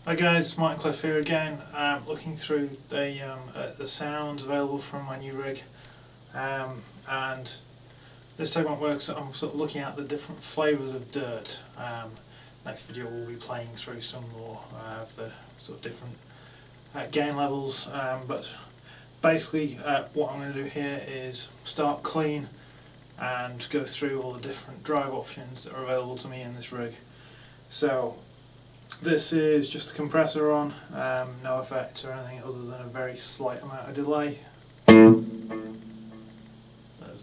Hi guys, it's Martin Cliffe here again, looking through the sounds available from my new rig, and this segment works. I'm sort of looking at the different flavours of dirt. Next video we'll be playing through some more of the sort of different gain levels, but basically what I'm going to do here is start clean and go through all the different drive options that are available to me in this rig. So this is just the compressor on, no effects or anything other than a very slight amount of delay. There's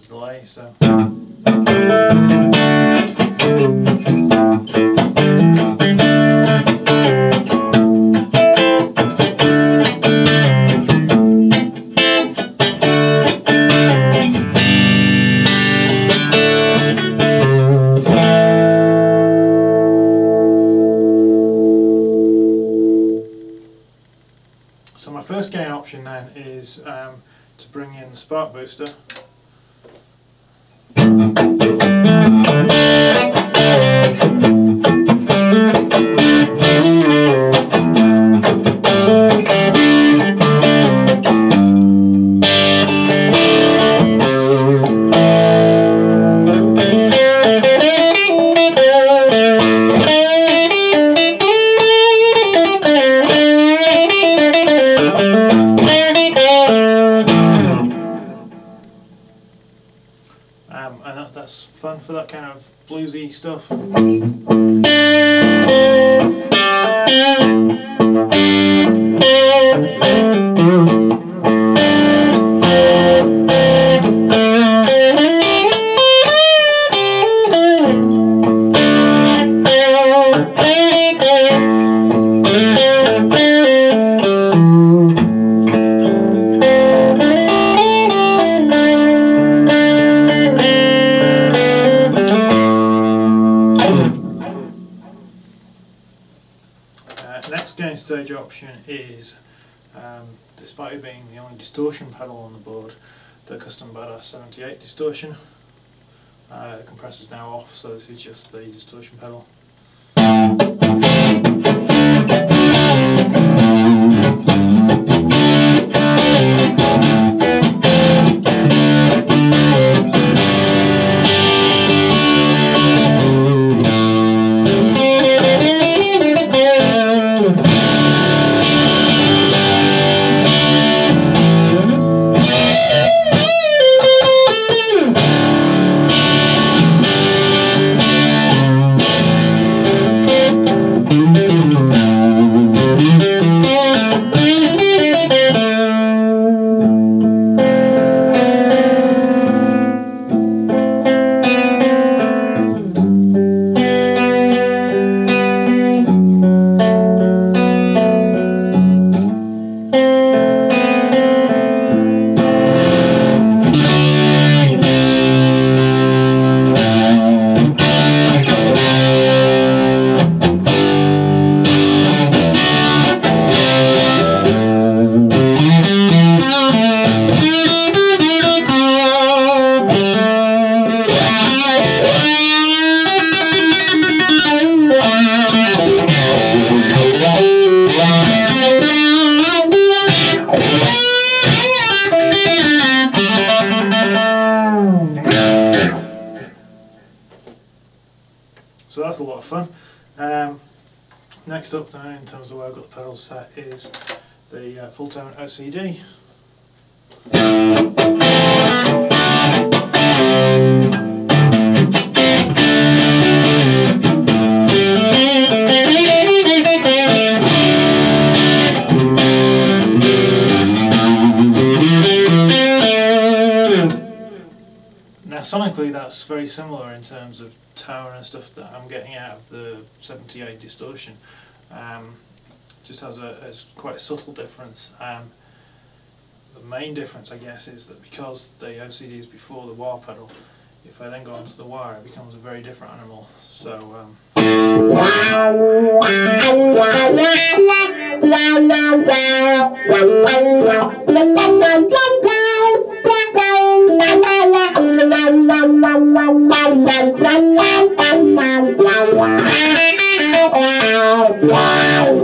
a delay, so my first gain option then is to bring in the spark booster. And that's fun for that kind of bluesy stuff. Next gain stage option is, despite it being the only distortion pedal on the board, the custom Badass 78 distortion. The compressor's now off, so this is just the distortion pedal. So that's a lot of fun. Next up then, in terms of where I've got the pedals set, is the Fulltone OCD. Now sonically that's very similar in terms of tone and stuff that I'm getting out of the 78 distortion. Just has quite a subtle difference. The main difference, I guess, is that because the OCD is before the wah pedal, if I then go onto the wah, it becomes a very different animal. So Wow.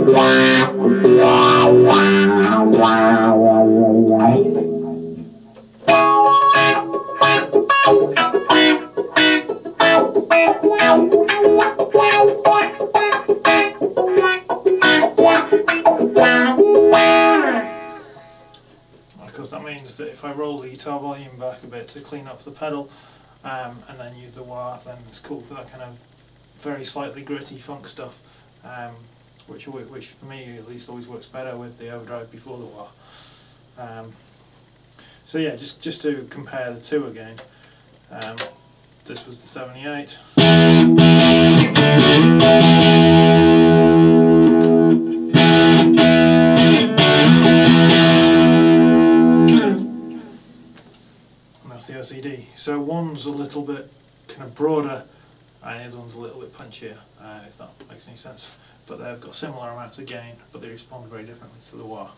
Because that means that if I roll the guitar volume back a bit to clean up the pedal and then use the wah, then it's cool for that kind of very slightly gritty funk stuff, which for me at least always works better with the overdrive before the wah. So yeah, just to compare the two again, this was the 78. The OCD. So one's a little bit kind of broader and the other one's a little bit punchier, if that makes any sense. But they've got similar amounts of gain, but they respond very differently to the wah.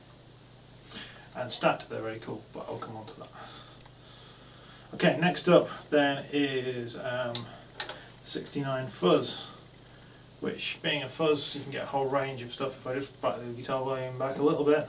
And stacked, they're very cool, but I'll come on to that. Okay, next up then is 69 fuzz, which being a fuzz you can get a whole range of stuff. If I just back the guitar volume back a little bit.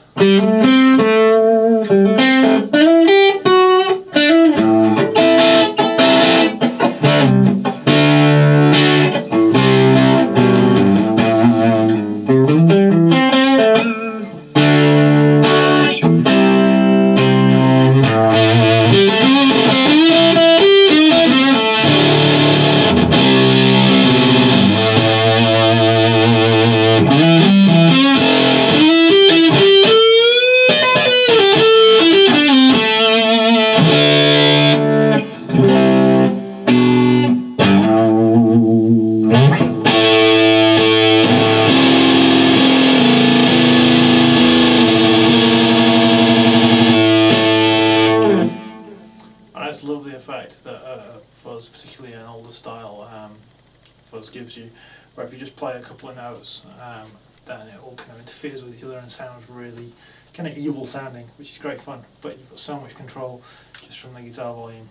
Fuzz, particularly an older style fuzz, gives you, where if you just play a couple of notes, then it all kind of interferes with each other and sounds really kind of evil sounding, which is great fun, but you've got so much control just from the guitar volume.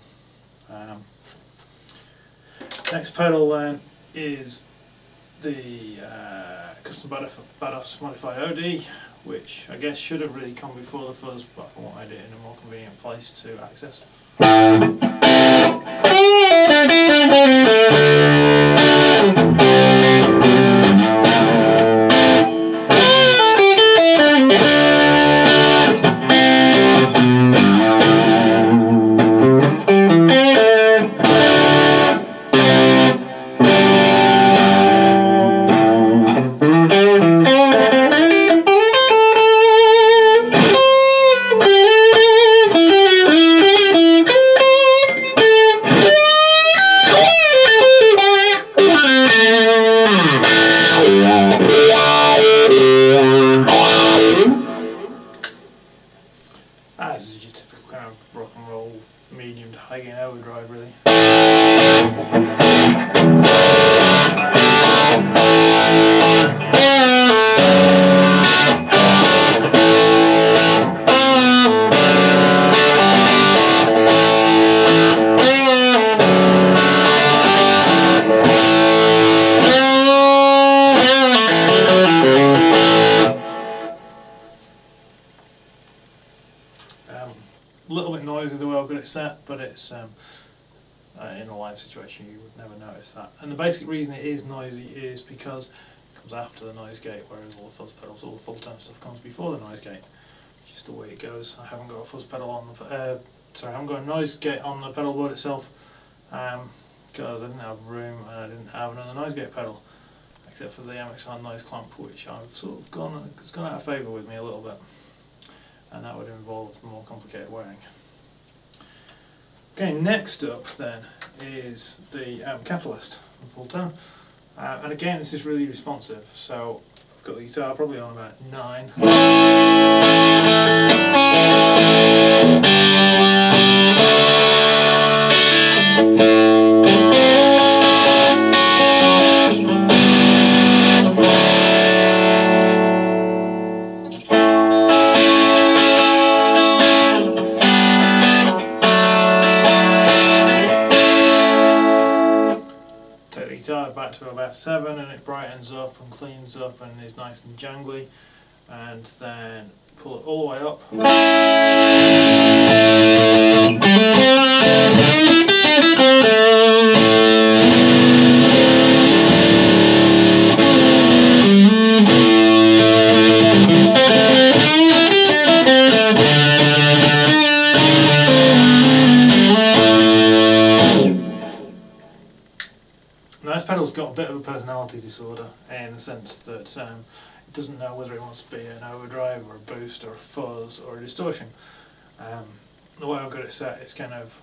Next pedal then is the Custom Badass Modified OD, which I guess should have really come before the fuzz, but I wanted it in a more convenient place to access. This is your typical kind of rock and roll medium to high gain overdrive, really. A little bit noisy the way I've got it set, but it's in a live situation you would never notice that. And the basic reason it is noisy is because it comes after the noise gate, whereas all the fuzz pedals, all the Fulltone stuff comes before the noise gate. Just the way it goes. I haven't got a fuzz pedal on the I haven't got a noise gate on the pedal board itself, because I didn't have room and I didn't have another noise gate pedal, except for the MXR noise clamp, which I've sort of it's gone out of favour with me a little bit. And that would involve more complicated wiring. Okay, next up then is the Catalyst from Fulltone, and again this is really responsive. So I've got the guitar probably on about 9. Back to about press 7 and it brightens up and cleans up and is nice and jangly, and then pull it all the way up. Now this pedal's got a bit of a personality disorder in the sense that it doesn't know whether it wants to be an overdrive or a boost or a fuzz or a distortion. The way I've got it set, it's kind of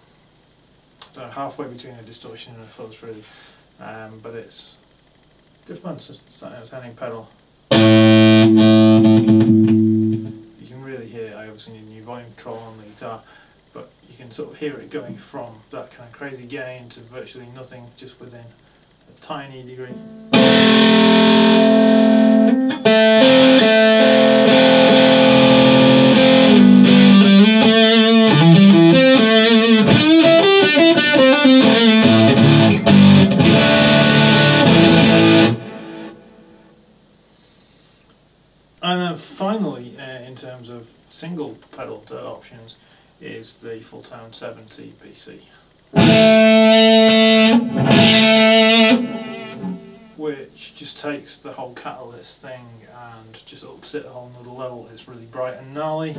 halfway between a distortion and a fuzz really, but it's good fun sounding pedal. You can really hear, I obviously need a new volume control on the guitar, but you can sort of hear it going from that kind of crazy gain to virtually nothing just within a tiny degree. And then finally, in terms of single pedal options, is the Fulltone 70 PC, which just takes the whole catalyst thing and just ups it a whole nother level. It's really bright and gnarly.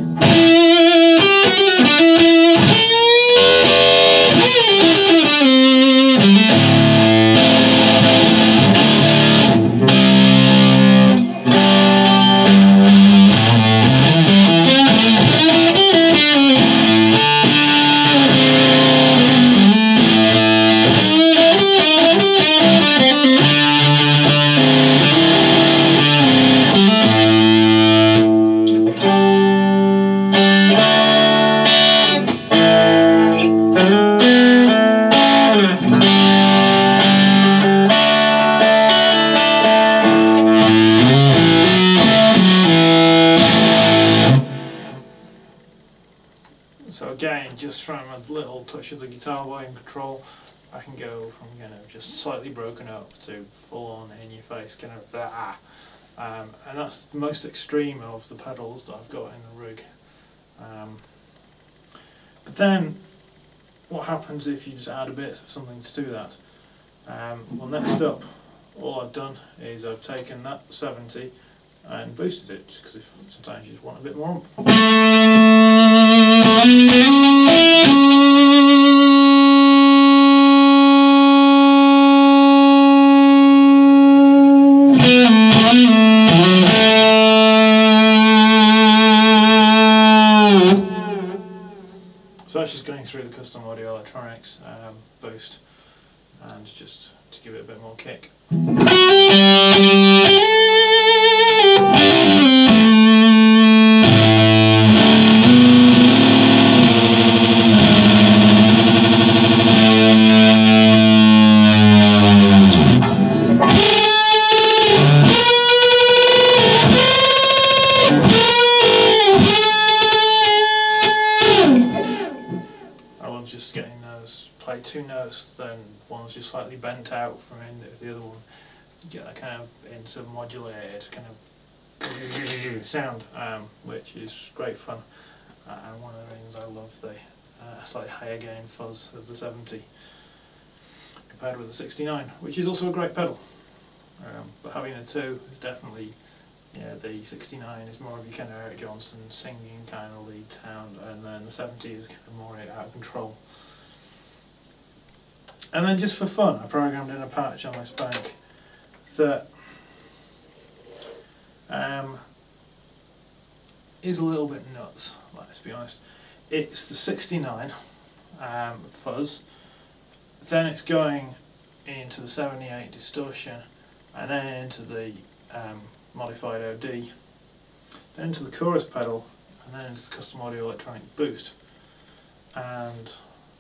So again, just from a little touch of the guitar volume control, I can go from just slightly broken up to full on in your face kind of blah. And that's the most extreme of the pedals that I've got in the rig. But then, what happens if you just add a bit of something to do that? Well, next up, all I've done is I've taken that 70 and boosted it, just because sometimes you just want a bit more oomph. So that's just going through the custom audio electronics boost, and just to give it a bit more kick. Just getting those, play two notes, then one's just slightly bent out from the other one. You get that kind of intermodulated kind of sound, which is great fun. And one of the things I love, the slightly higher gain fuzz of the 70 compared with the 69, which is also a great pedal. But having a 2 is definitely, the 69 is more of your kind of Eric Johnson singing kind of lead sound, and then the 70 is kind of more out of control. And then just for fun, I programmed in a patch on this bank that is a little bit nuts, let's be honest. It's the 69 fuzz, then it's going into the 78 distortion, and then into the modified OD, then into the chorus pedal, and then into the custom audio electronic boost. And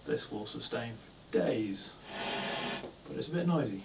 this will sustain for days, but it's a bit noisy.